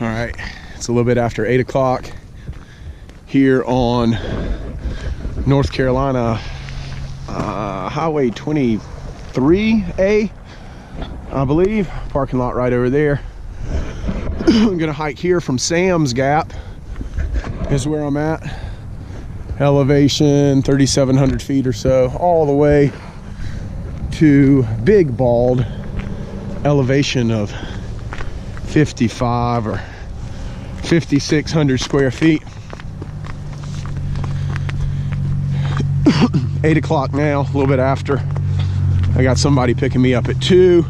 All right, it's a little bit after 8 o'clock here on North Carolina Highway 23A, I believe. Parking lot right over there. I'm gonna hike here from Sam's Gap is where I'm at. Elevation 3,700 feet or so, all the way to Big Bald, elevation of 55 or 5,600 square feet. 8 o'clock now, a little bit after. I got somebody picking me up at 2.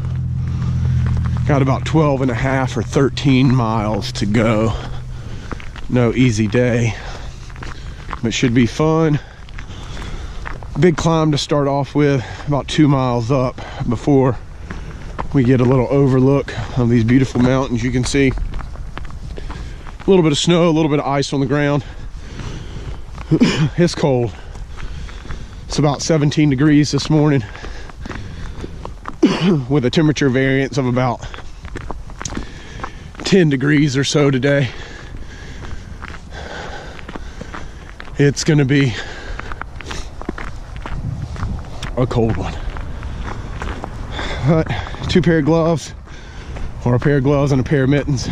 Got about 12 and a half or 13 miles to go. No easy day, but should be fun. Big climb to start off with, about 2 miles up before we get a little overlook of these beautiful mountains. You can see a little bit of snow, a little bit of ice on the ground. It's cold. It's about 17 degrees this morning with a temperature variance of about 10 degrees or so today. It's gonna be a cold one. But 2 pair of gloves, or a pair of gloves and a pair of mittens.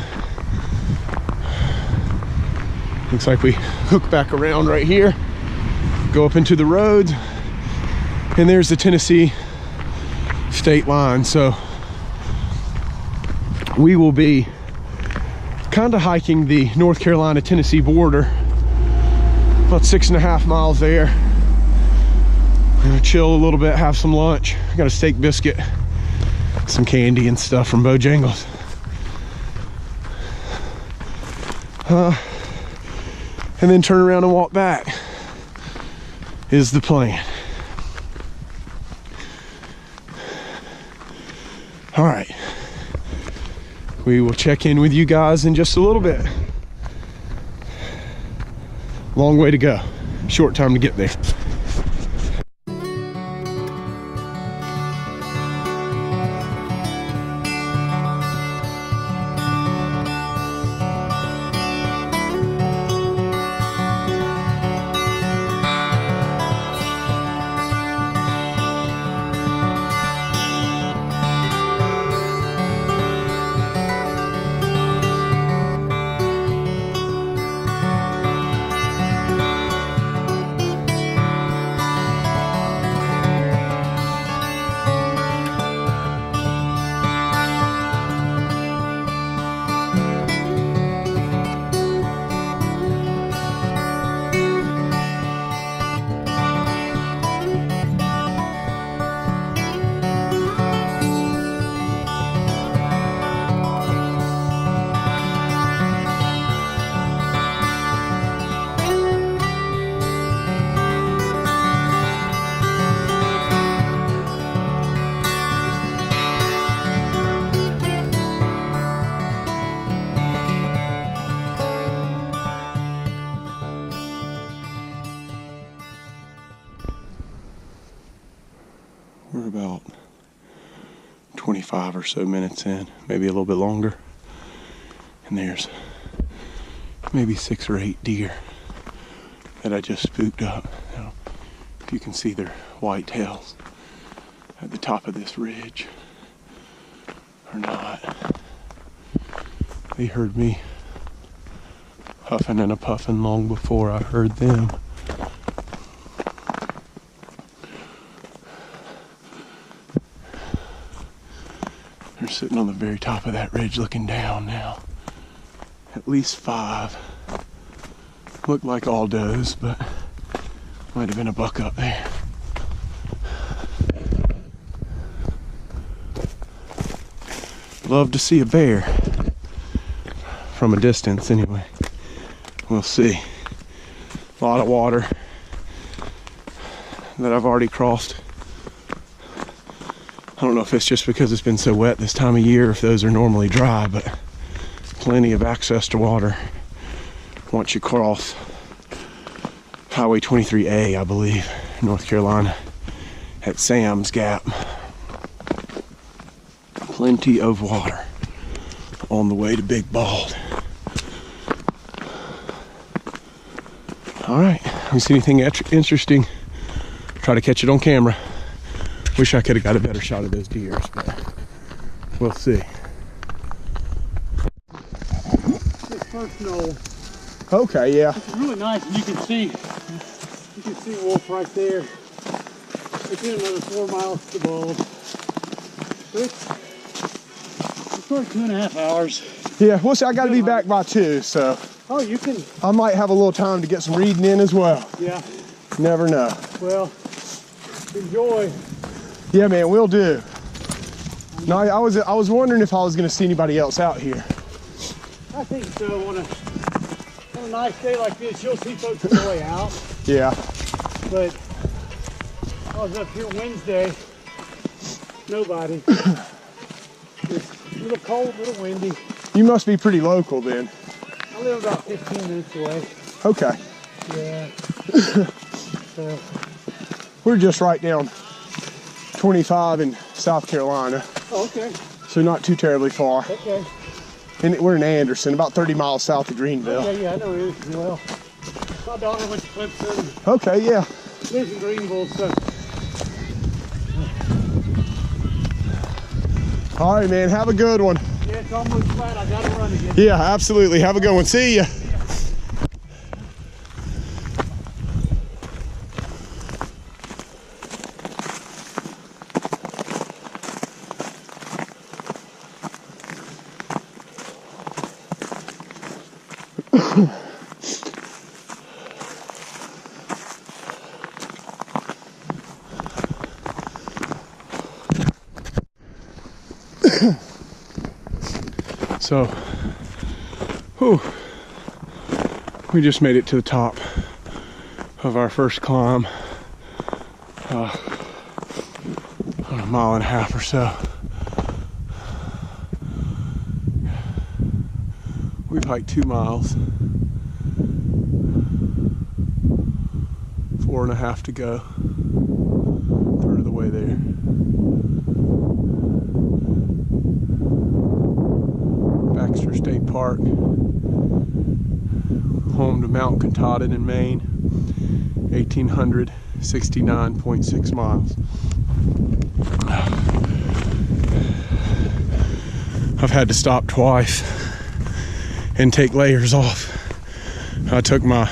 Looks like we hook back around right here, go up into the roads, and there's the Tennessee state line. So we will be kind of hiking the North Carolina Tennessee border, about 6.5 miles there. I'm gonna chill a little bit, have some lunch. I got a steak biscuit, some candy and stuff from Bojangles. And then turn around and walk back is the plan. All right, we will check in with you guys in just a little bit. Long way to go, short time to get there. We're about 25 or so minutes in, maybe a little bit longer. And there's maybe 6 or 8 deer that I just spooked up. Now, if you can see their white tails at the top of this ridge or not. They heard me huffing and a-puffing long before I heard them. They're sitting on the very top of that ridge looking down now. At least 5. Look like all does, but might have been a buck up there. Love to see a bear from a distance anyway. We'll see. A lot of water that I've already crossed. I don't know if it's just because it's been so wet this time of year, if those are normally dry, but plenty of access to water once you cross Highway 23A, I believe, North Carolina, at Sam's Gap. Plenty of water on the way to Big Bald. All right, if you see anything interesting, try to catch it on camera. Wish I could have got a better shot of those deers, but we'll see. This first knoll. Okay, yeah. It's really nice, and you can see wolf right there. It's in another 4 miles to Bald. It's probably 2.5 hours. Yeah, we'll see. I got to be back by 2, so. Oh, you can. I might have a little time to get some reading in as well. Yeah. Never know. Well, enjoy. Yeah, man, we'll do. No, I was wondering if I was going to see anybody else out here. I think so. On a nice day like this, you'll see folks on the way out. Yeah. But I was up here Wednesday. Nobody. It's a little cold, a little windy. You must be pretty local then. I live about 15 minutes away. Okay. Yeah. So. We're just right down 25 in South Carolina. Oh, okay. So not too terribly far. Okay. And we're in Anderson, about 30 miles south of Greenville. Okay, yeah, I know it is well. My daughter went to Clemson. Okay, yeah. Lives in Greenville, so. All right, man, have a good one. Yeah, it's almost flat. I gotta run again. Yeah, absolutely. Have a good one. See ya. So, whew, we just made it to the top of our first climb, on 1.5 miles or so. We've hiked 2 miles, 4.5 to go, third of the way there. State Park, home to Mount Katahdin in Maine, 1,869.6 miles. I've had to stop twice and take layers off. I took my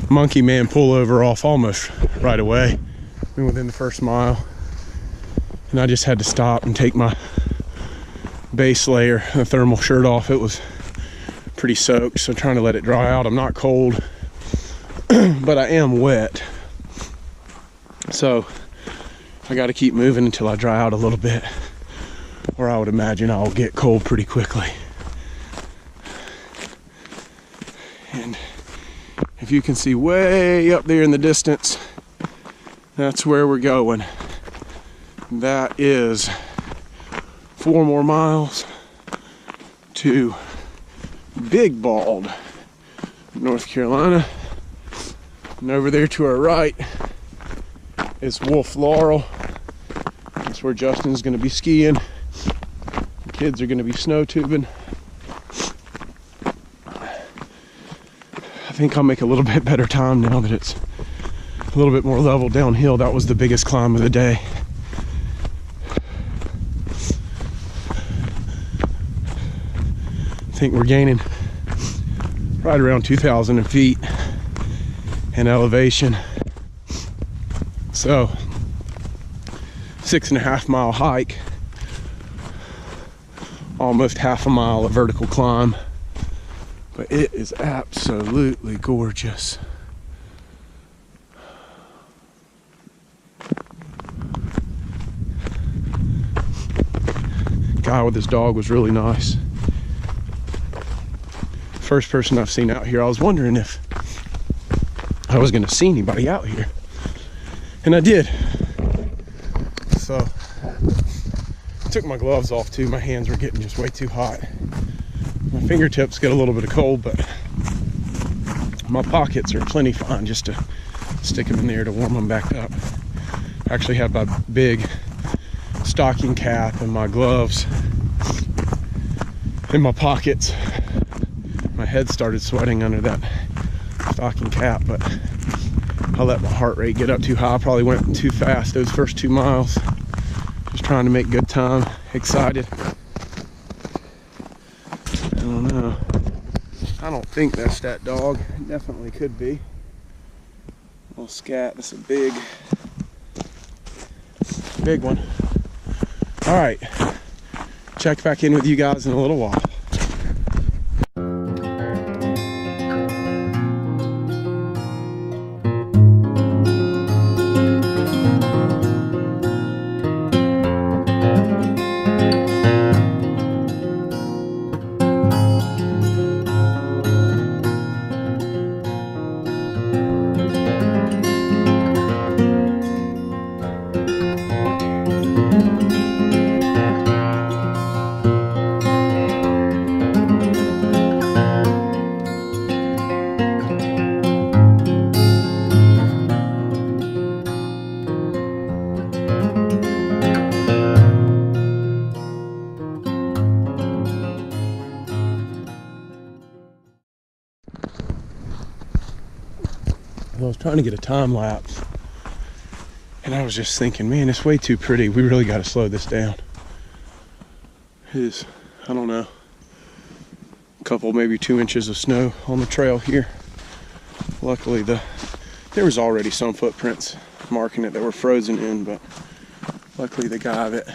Monkey Man pullover off almost right away, within the first mile, and I just had to stop and take my base layer, the thermal shirt off. It was pretty soaked, so trying to let it dry out. I'm not cold, but I am wet. So I got to keep moving until I dry out a little bit, or I would imagine I'll get cold pretty quickly. And if you can see way up there in the distance, that's where we're going. That is 4 more miles to Big Bald, North Carolina. And over there to our right is Wolf Laurel. That's where Justin's going to be skiing. The kids are going to be snow tubing. I think I'll make a little bit better time now that it's a little bit more level downhill. That was the biggest climb of the day. I think we're gaining right around 2,000 feet in elevation. So 6.5 mile hike, almost 1/2 mile of vertical climb, but it is absolutely gorgeous. Guy with his dog was really nice. First person I've seen out here. I was wondering if I was going to see anybody out here, and I did. So I took my gloves off too. My hands were getting just way too hot. My fingertips get a little bit of cold, but my pockets are plenty fine just to stick them in there to warm them back up. I actually have my big stocking cap and my gloves in my pockets. My head started sweating under that stocking cap, but I let my heart rate get up too high. I probably went too fast those first 2 miles. Just trying to make good time, excited. I don't know. I don't think that's that dog. It definitely could be. Little scat, that's a big one. All right, check back in with you guys in a little while. I was trying to get a time lapse, and I was just thinking, man, it's way too pretty. We really got to slow this down. It is, I don't know, a couple, maybe 2 inches of snow on the trail here. Luckily, there was already some footprints marking it that were frozen in, but luckily the guy that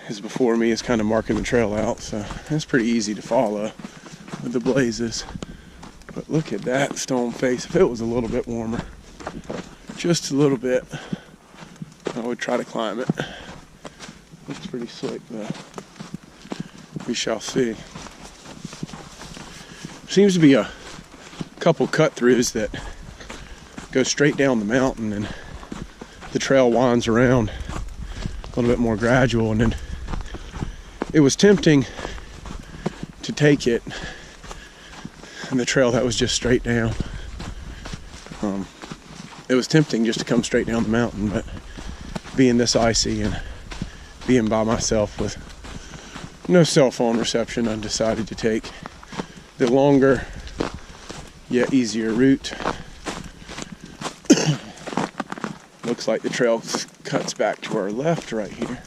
is before me is kind of marking the trail out, so it's pretty easy to follow with the blazes. But look at that stone face. If it was a little bit warmer, just a little bit, I would try to climb it. Looks pretty slick though. We shall see. Seems to be a couple cut throughs that go straight down the mountain, and the trail winds around a little bit more gradual, and then it was tempting to take it and the trail that was just straight down. It was tempting just to come straight down the mountain, but being this icy and being by myself with no cell phone reception, I decided to take the longer yet easier route. Looks like the trail cuts back to our left right here.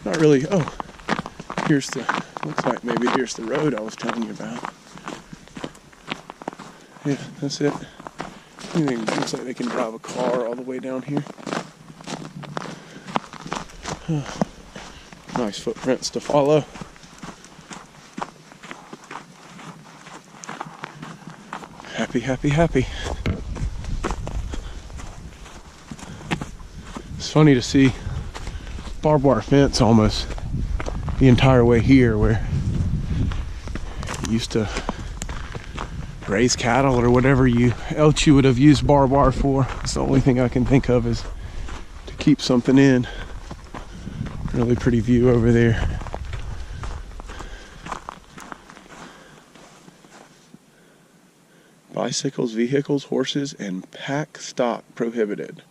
Not really. Oh, looks like maybe here's the road I was telling you about. Yeah, that's it. Looks like they can drive a car all the way down here. Nice footprints to follow. Happy, happy, happy. It's funny to see barbed wire fence almost the entire way here, where you used to raise cattle or whatever else you would have used barbed wire for. It's the only thing I can think of is to keep something in. Really pretty view over there. Bicycles, vehicles, horses, and pack stock prohibited.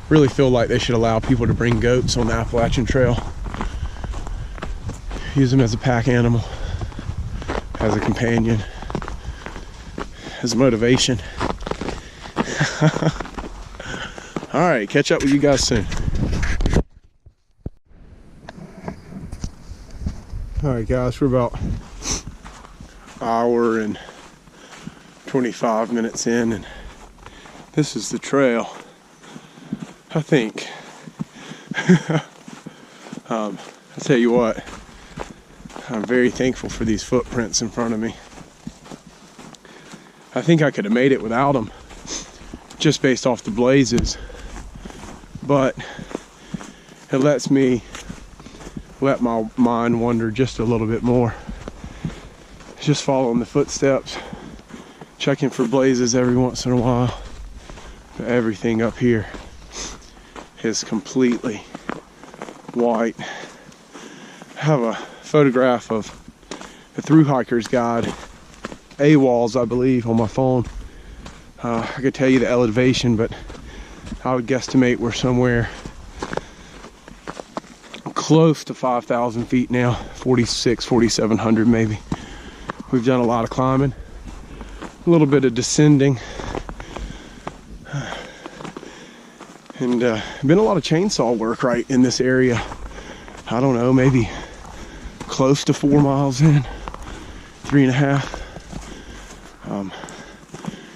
Really feel like they should allow people to bring goats on the Appalachian Trail. Use them as a pack animal, as a companion, as motivation. All right, catch up with you guys soon. All right, guys, we're about an hour and 25 minutes in, and this is the trail, I think. I'll tell you what, I'm very thankful for these footprints in front of me. I think I could have made it without them, just based off the blazes, but it lets me let my mind wander just a little bit more. Just following the footsteps, checking for blazes every once in a while. But everything up here is completely white. I have a photograph of the Thru Hiker's Guide, AWOLs, I believe, on my phone. I could tell you the elevation, but I would guesstimate we're somewhere close to 5,000 feet now, 4,700 maybe. We've done a lot of climbing, a little bit of descending, and been a lot of chainsaw work right in this area. I don't know, maybe close to 4 miles in, 3.5.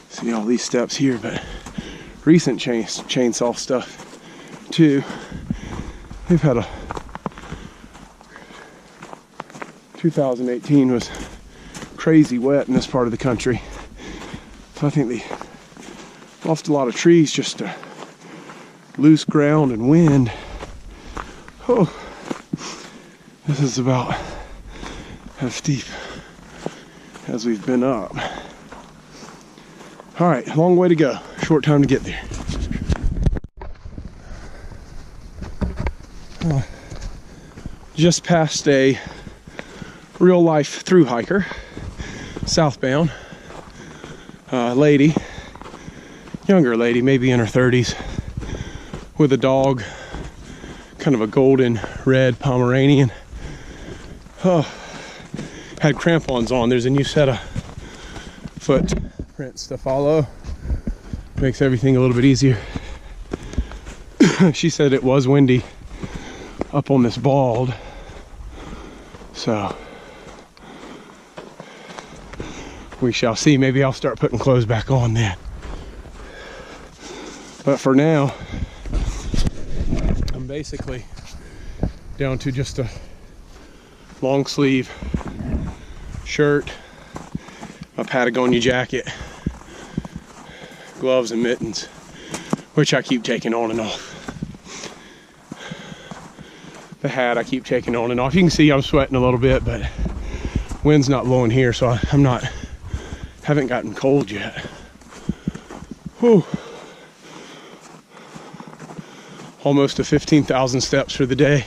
See all these steps here, but recent chainsaw stuff too. We've had a 2018 was crazy wet in this part of the country, so I think they lost a lot of trees just to loose ground and wind. Oh, this is about as steep as we've been up. All right, long way to go, short time to get there. Just passed a real life through hiker, southbound, lady, younger lady, maybe in her 30s, with a dog, kind of a golden red Pomeranian. Oh, had crampons on. There's a new set of footprints to follow. Makes everything a little bit easier. She said it was windy up on this bald, so we shall see. Maybe I'll start putting clothes back on then. But for now, I'm basically down to just a long sleeve shirt, a Patagonia jacket, gloves and mittens, which I keep taking on and off. The hat I keep taking on and off. You can see I'm sweating a little bit, but wind's not blowing here, so haven't gotten cold yet. Whew. Almost to 15,000 steps for the day.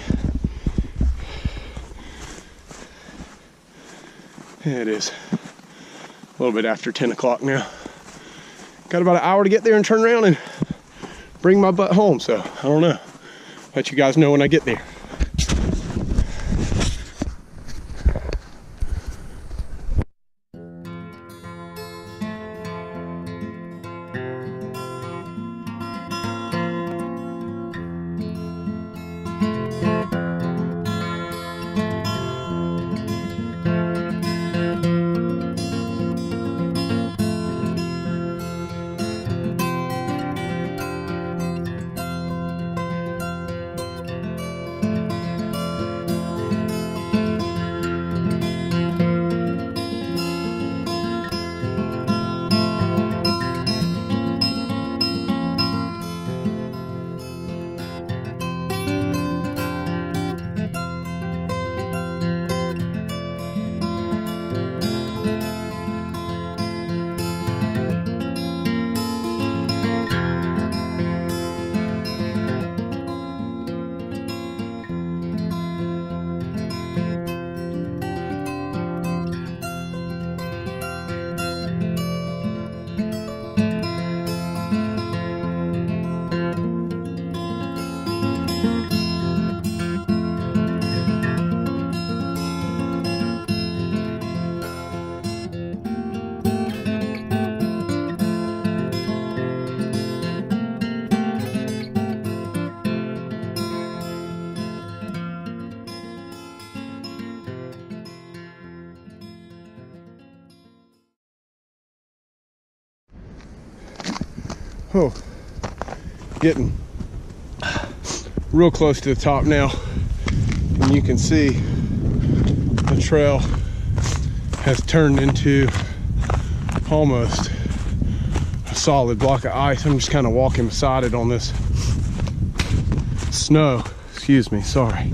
Yeah, it is a little bit after 10 o'clock now. Got about an hour to get there and turn around and bring my butt home, so I don't know. Let you guys know when I get there. Oh, getting real close to the top now, and you can see the trail has turned into almost a solid block of ice. I'm just kind of walking beside it on this snow. Excuse me, sorry.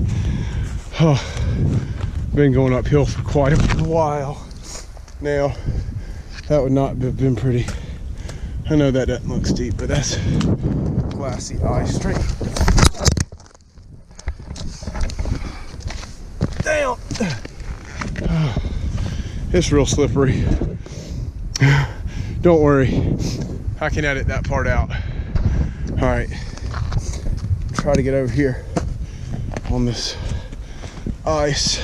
Oh, been going uphill for quite a while now. That would not have been pretty. I know that doesn't look steep, but that's glassy ice straight down. It's real slippery. Don't worry, I can edit that part out. All right, try to get over here on this ice.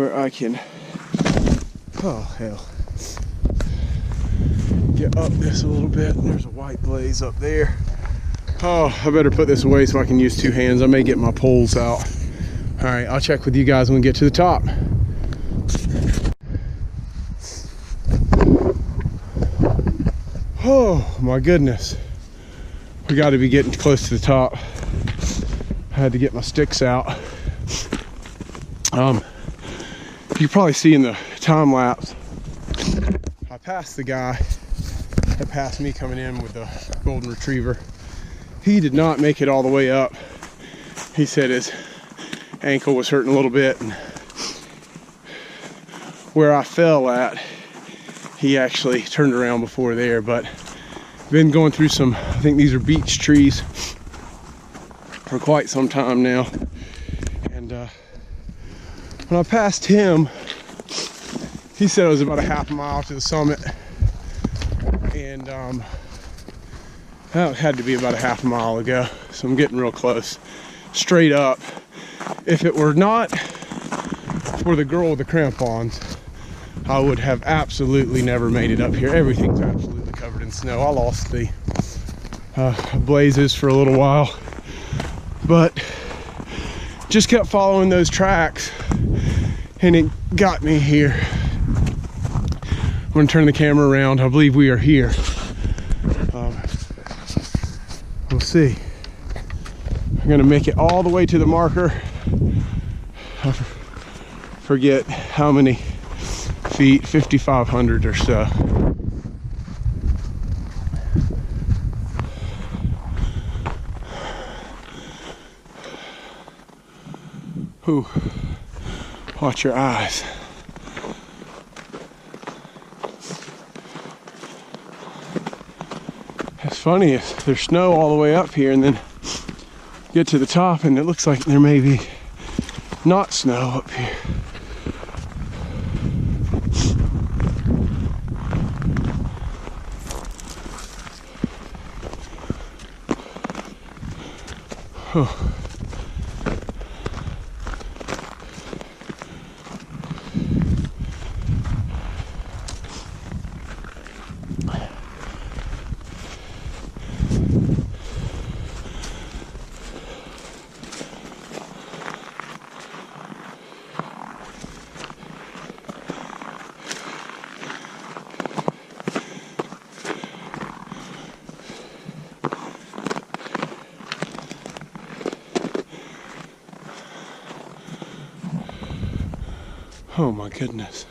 where I can, oh hell, get up this a little bit. There's a white blaze up there. Oh, I better put this away so I can use two hands. I may get my poles out. All right, I'll check with you guys when we get to the top. Oh my goodness. We got to be getting close to the top. I had to get my sticks out. You can probably see in the time lapse, I passed the guy that passed me coming in with the golden retriever. He did not make it all the way up. He said his ankle was hurting a little bit, and where I fell at, he actually turned around before there. But been going through some, I think these are beech trees, for quite some time now. And when I passed him, he said it was about a half mile to the summit, and that had to be about a half a mile ago. So I'm getting real close. Straight up, if it were not for the girl with the crampons, I would have absolutely never made it up here. Everything's absolutely covered in snow. I lost the blazes for a little while, but just kept following those tracks, and it got me here. I'm gonna turn the camera around. I believe we are here. We'll see. I'm gonna make it all the way to the marker. I forget how many feet, 5,500 or so. Ooh, watch your eyes. It's funny, if there's snow all the way up here and then get to the top and it looks like there may be not snow up here. Oh. Oh my goodness.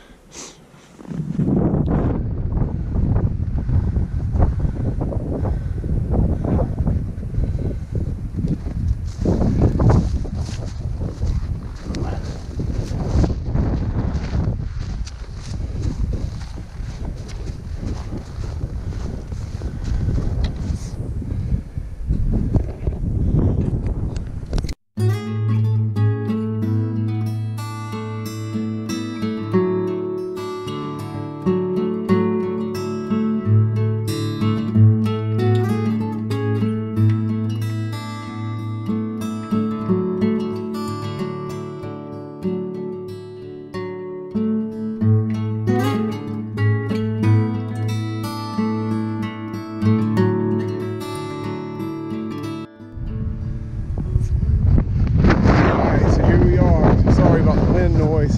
Noise.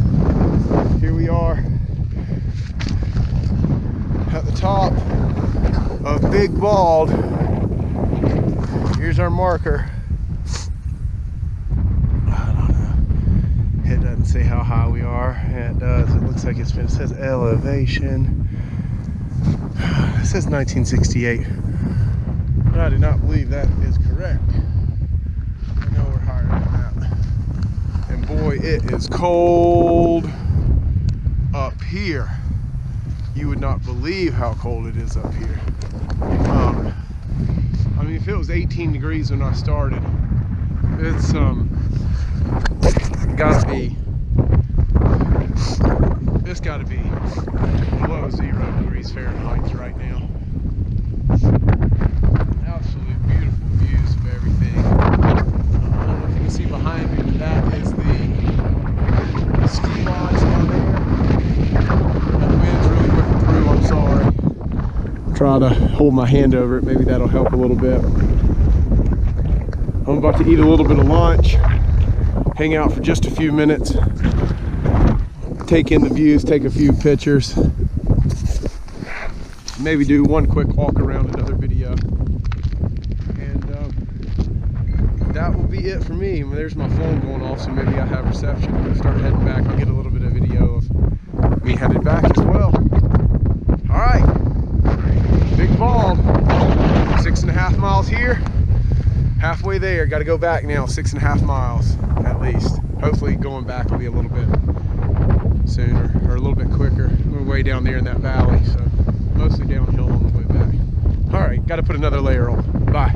Here we are at the top of Big Bald. Here's our marker. I don't know. It doesn't say how high we are. It does. It looks like it says elevation. It says 1968. But I do not believe that is correct. I know we're higher than that. And boy, it is cold up here. You would not believe how cold it is up here. I mean, if it was 18 degrees when I started, it's gotta be below 0 degrees Fahrenheit right now. Absolute beautiful views of everything. I don't know if you can see behind me, but that is the ski lodge try to hold my hand over it. Maybe that'll help a little bit. I'm about to eat a little bit of lunch, hang out for just a few minutes, take in the views, take a few pictures, maybe do one quick walk around another video. And that will be it for me. There's my phone going off, so maybe I have reception. I'm gonna start heading back. I'll get a little bit of video of me headed back as well. All right, Big Bald, 6.5 miles here, halfway there. Got to go back now, 6.5 miles at least. Hopefully going back will be a little bit sooner or a little bit quicker. We're way down there in that valley, so mostly downhill on the way back. All right, got to put another layer on. Bye.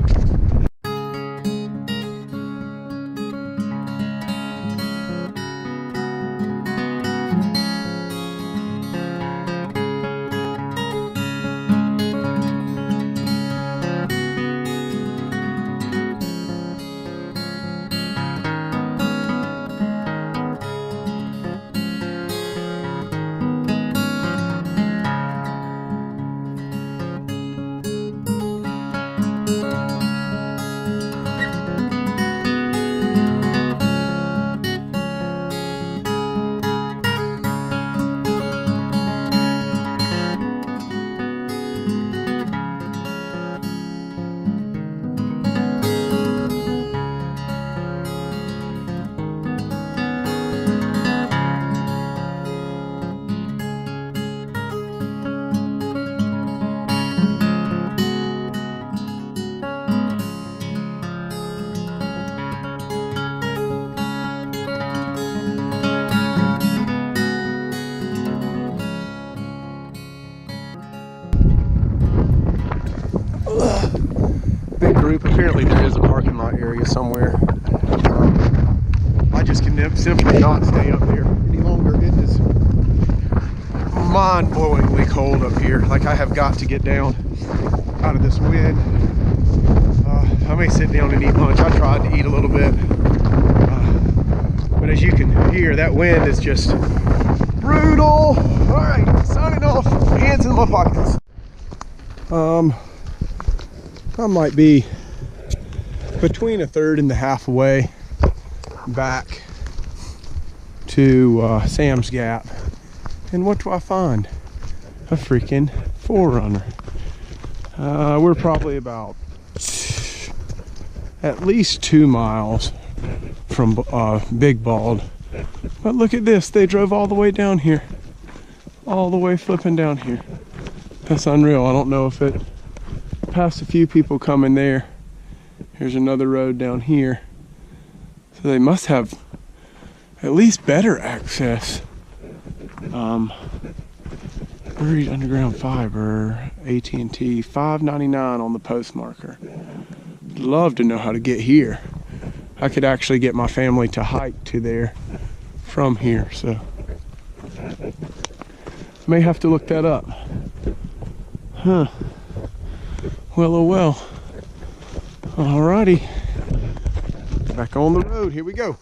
Big group. Apparently there is a parking lot area somewhere. I just can simply not stay up there any longer. It is mind-blowingly cold up here. Like, I have got to get down out of this wind. I may sit down and eat lunch. I tried to eat a little bit, but as you can hear, that wind is just brutal. All right, signing off. Hands in my pockets. I might be between a third and a half away back to Sam's Gap, and what do I find? A freaking 4Runner. We're probably about at least 2 miles from Big Bald, but look at this, they drove all the way down here, all the way flipping down here. That's unreal. I don't know if it passed a few people coming there. Here's another road down here, so they must have at least better access. Buried underground fiber, AT&T, $5.99 on the post marker. Love to know how to get here. I could actually get my family to hike to there from here, so may have to look that up. Huh. Well, oh well. Alrighty. Back on the road. Here we go.